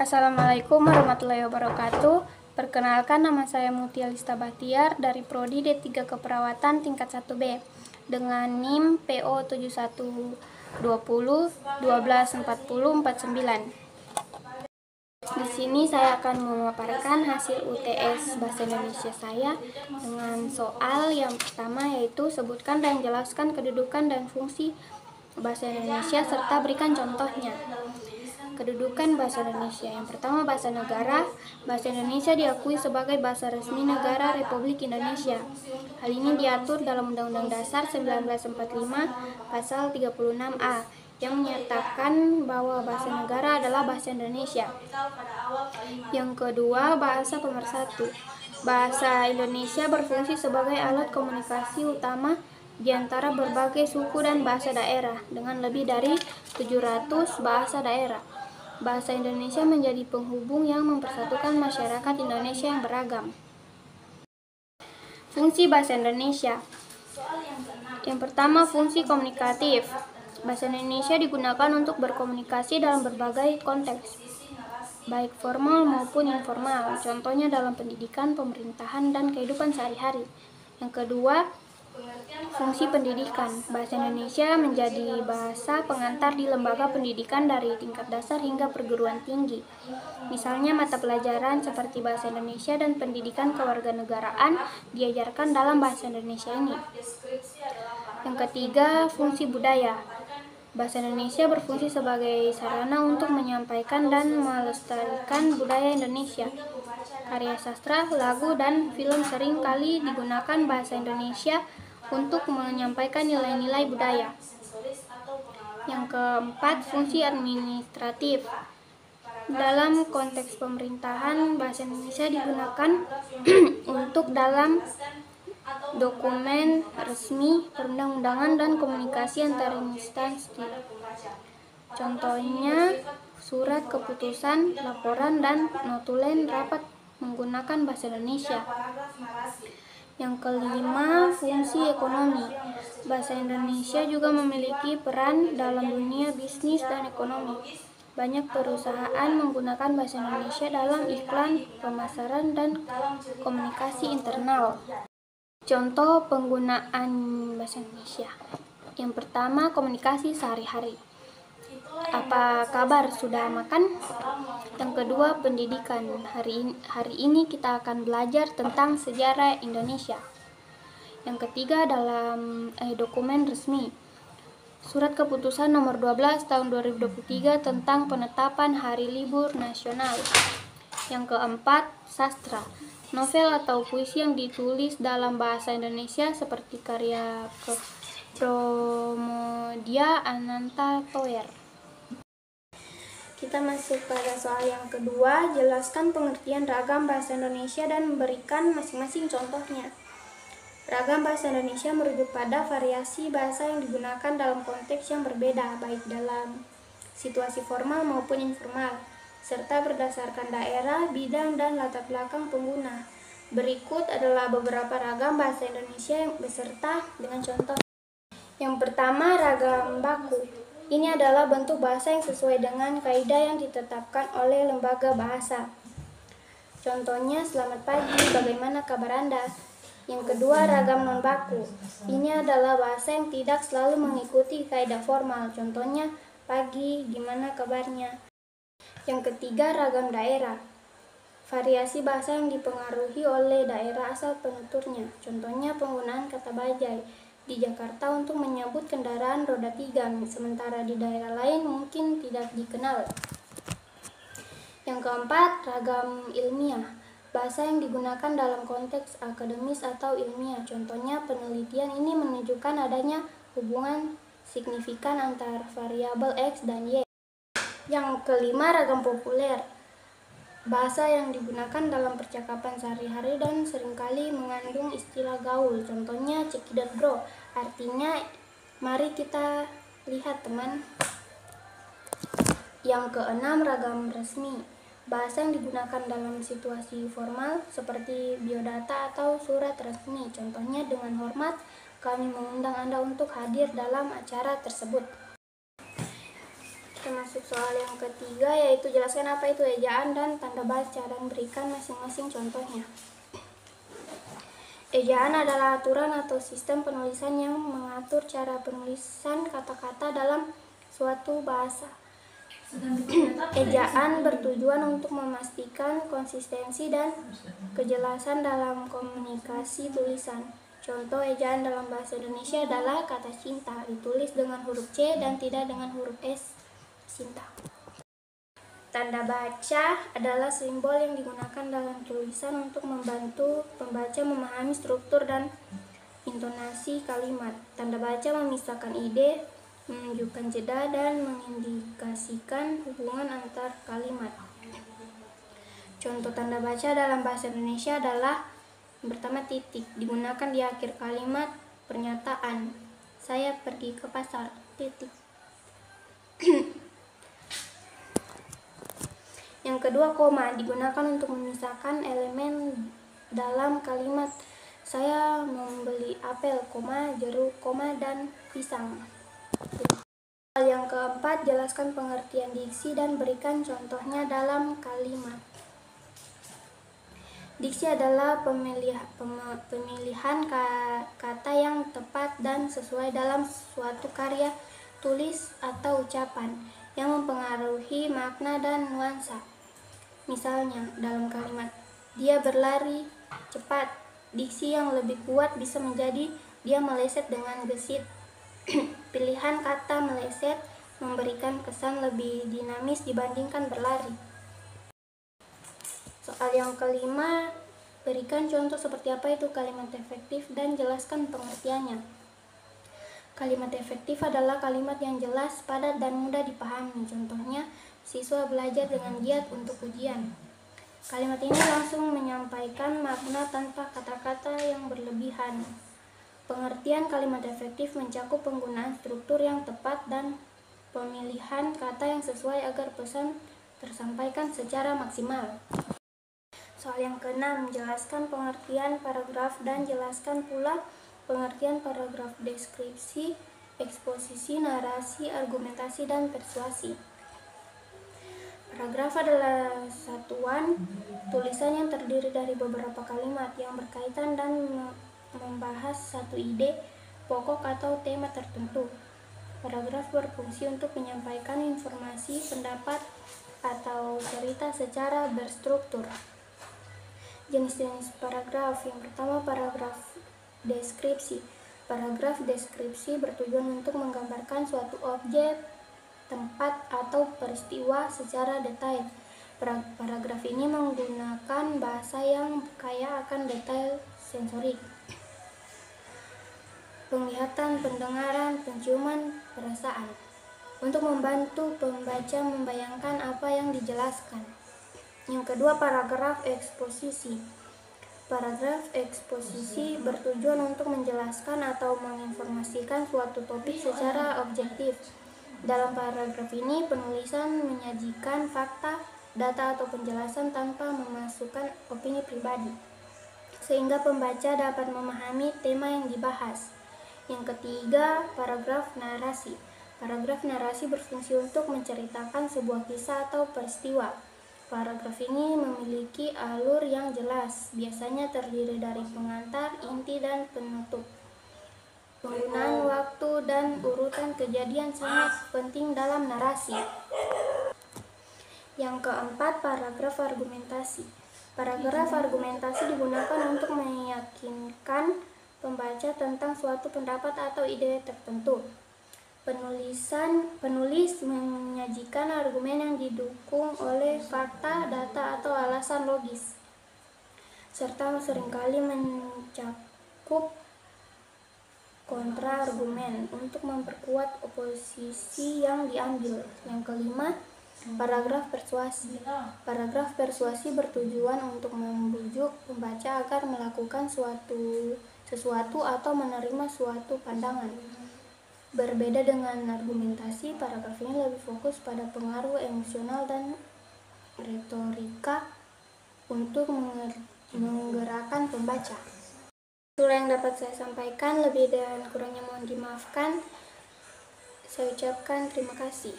Assalamualaikum warahmatullahi wabarakatuh. Perkenalkan, nama saya Mutia Lista Bahtiar dari Prodi D3 Keperawatan tingkat 1B dengan NIM PO 7120 124049. Di sini saya akan memaparkan hasil UTS Bahasa Indonesia saya dengan soal yang pertama, yaitu sebutkan dan jelaskan kedudukan dan fungsi bahasa Indonesia serta berikan contohnya. Kedudukan bahasa Indonesia. Yang pertama, bahasa negara. Bahasa Indonesia diakui sebagai bahasa resmi negara Republik Indonesia. Hal ini diatur dalam Undang-Undang Dasar 1945 Pasal 36A yang menyatakan bahwa bahasa negara adalah bahasa Indonesia. Yang kedua, bahasa pemersatu. Bahasa Indonesia berfungsi sebagai alat komunikasi utama di antara berbagai suku dan bahasa daerah dengan lebih dari 700 bahasa daerah. Bahasa Indonesia menjadi penghubung yang mempersatukan masyarakat Indonesia yang beragam. Fungsi bahasa Indonesia. Yang pertama, fungsi komunikatif. Bahasa Indonesia digunakan untuk berkomunikasi dalam berbagai konteks, baik formal maupun informal, contohnya dalam pendidikan, pemerintahan, dan kehidupan sehari-hari. Yang kedua, fungsi pendidikan. Bahasa Indonesia menjadi bahasa pengantar di lembaga pendidikan dari tingkat dasar hingga perguruan tinggi. Misalnya mata pelajaran seperti bahasa Indonesia dan pendidikan kewarganegaraan diajarkan dalam bahasa Indonesia ini. Yang ketiga, fungsi budaya. Bahasa Indonesia berfungsi sebagai sarana untuk menyampaikan dan melestarikan budaya Indonesia. Karya sastra, lagu, dan film sering kali digunakan bahasa Indonesia untuk menyampaikan nilai-nilai budaya. Yang keempat, fungsi administratif. Dalam konteks pemerintahan, bahasa Indonesia digunakan untuk dalam dokumen resmi, perundang-undangan, dan komunikasi antar instansi. Contohnya, surat keputusan, laporan, dan notulen rapat menggunakan bahasa Indonesia. Yang kelima, fungsi ekonomi. Bahasa Indonesia juga memiliki peran dalam dunia bisnis dan ekonomi. Banyak perusahaan menggunakan bahasa Indonesia dalam iklan, pemasaran, dan komunikasi internal. Contoh penggunaan bahasa Indonesia. Yang pertama, komunikasi sehari-hari. Apa kabar, sudah makan? Yang kedua, pendidikan. Hari ini kita akan belajar tentang sejarah Indonesia. Yang ketiga, dalam dokumen resmi. Surat keputusan nomor 12 tahun 2023 tentang penetapan hari libur nasional. Yang keempat, sastra. Novel atau puisi yang ditulis dalam bahasa Indonesia seperti karya Pramoedya Ananta Toer. Kita masuk pada soal yang kedua, jelaskan pengertian ragam bahasa Indonesia dan memberikan masing-masing contohnya. Ragam bahasa Indonesia merujuk pada variasi bahasa yang digunakan dalam konteks yang berbeda, baik dalam situasi formal maupun informal, serta berdasarkan daerah, bidang, dan latar belakang pengguna. Berikut adalah beberapa ragam bahasa Indonesia yang beserta dengan contoh. Yang pertama, ragam baku. Ini adalah bentuk bahasa yang sesuai dengan kaidah yang ditetapkan oleh lembaga bahasa. Contohnya, selamat pagi, bagaimana kabar Anda? Yang kedua, ragam non baku. Ini adalah bahasa yang tidak selalu mengikuti kaidah formal. Contohnya, pagi, gimana kabarnya? Yang ketiga, ragam daerah. Variasi bahasa yang dipengaruhi oleh daerah asal penuturnya. Contohnya, penggunaan kata bajai di Jakarta untuk menyebut kendaraan roda 3, sementara di daerah lain mungkin tidak dikenal. Yang keempat, ragam ilmiah. Bahasa yang digunakan dalam konteks akademis atau ilmiah. Contohnya, penelitian ini menunjukkan adanya hubungan signifikan antar variabel X dan Y. Yang kelima, ragam populer. Bahasa yang digunakan dalam percakapan sehari-hari dan seringkali mengandung istilah gaul. Contohnya, cekidot bro, artinya mari kita lihat teman. Yang keenam, ragam resmi. Bahasa yang digunakan dalam situasi formal seperti biodata atau surat resmi. Contohnya, dengan hormat, kami mengundang Anda untuk hadir dalam acara tersebut. Kita masuk soal yang ketiga, yaitu jelaskan apa itu ejaan dan tanda baca dan berikan masing-masing contohnya. Ejaan adalah aturan atau sistem penulisan yang mengatur cara penulisan kata-kata dalam suatu bahasa. Ejaan bertujuan untuk memastikan konsistensi dan kejelasan dalam komunikasi tulisan. Contoh ejaan dalam bahasa Indonesia adalah kata cinta ditulis dengan huruf C dan tidak dengan huruf S. Cinta. Tanda baca adalah simbol yang digunakan dalam tulisan untuk membantu pembaca memahami struktur dan intonasi kalimat. Tanda baca memisahkan ide, menunjukkan jeda, dan mengindikasikan hubungan antar kalimat. Contoh tanda baca dalam bahasa Indonesia adalah yang pertama titik, digunakan di akhir kalimat pernyataan. Saya pergi ke pasar. Titik. Yang kedua koma, digunakan untuk memisahkan elemen dalam kalimat. Saya membeli apel, koma, jeruk, koma, dan pisang. Yang keempat, jelaskan pengertian diksi dan berikan contohnya dalam kalimat. Diksi adalah pemilihan kata yang tepat dan sesuai dalam suatu karya tulis atau ucapan yang mempengaruhi makna dan nuansa. Misalnya, dalam kalimat, dia berlari cepat, diksi yang lebih kuat bisa menjadi dia meleset dengan gesit. Pilihan kata meleset memberikan kesan lebih dinamis dibandingkan berlari. Soal yang kelima, berikan contoh seperti apa itu kalimat efektif dan jelaskan pengertiannya. Kalimat efektif adalah kalimat yang jelas, padat, dan mudah dipahami. Contohnya, siswa belajar dengan giat untuk ujian. Kalimat ini langsung menyampaikan makna tanpa kata-kata yang berlebihan. Pengertian kalimat efektif mencakup penggunaan struktur yang tepat dan pemilihan kata yang sesuai agar pesan tersampaikan secara maksimal. Soal yang keenam, jelaskan pengertian paragraf dan jelaskan pula pengertian paragraf deskripsi, eksposisi, narasi, argumentasi, dan persuasi. Paragraf adalah satuan tulisan yang terdiri dari beberapa kalimat yang berkaitan dan membahas satu ide, pokok, atau tema tertentu. Paragraf berfungsi untuk menyampaikan informasi, pendapat, atau cerita secara berstruktur. Jenis-jenis paragraf. Yang pertama, paragraf deskripsi. Paragraf deskripsi bertujuan untuk menggambarkan suatu objek, tempat, atau peristiwa secara detail. Paragraf ini menggunakan bahasa yang kaya akan detail sensorik, penglihatan, pendengaran, penciuman, perasaan, untuk membantu pembaca membayangkan apa yang dijelaskan. Yang kedua, paragraf eksposisi. Paragraf eksposisi bertujuan untuk menjelaskan atau menginformasikan suatu topik secara objektif. Dalam paragraf ini, penulisan menyajikan fakta, data, atau penjelasan tanpa memasukkan opini pribadi, sehingga pembaca dapat memahami tema yang dibahas. Yang ketiga, paragraf narasi. Paragraf narasi berfungsi untuk menceritakan sebuah kisah atau peristiwa. Paragraf ini memiliki alur yang jelas, biasanya terdiri dari pengantar, inti, dan penutup. Penggunaan waktu dan urutan kejadian sangat penting dalam narasi. Yang keempat, paragraf argumentasi. Paragraf argumentasi digunakan untuk meyakinkan pembaca tentang suatu pendapat atau ide tertentu. Penulis menyajikan argumen yang didukung oleh fakta, data, atau alasan logis, serta seringkali mencakup kontra argumen untuk memperkuat posisi yang diambil. Yang kelima, paragraf persuasi. Paragraf persuasi bertujuan untuk membujuk pembaca agar melakukan sesuatu atau menerima suatu pandangan. Berbeda dengan argumentasi, paragraf ini lebih fokus pada pengaruh emosional dan retorika untuk menggerakkan pembaca. Itulah yang dapat saya sampaikan, lebih dan kurangnya mohon dimaafkan. Saya ucapkan terima kasih.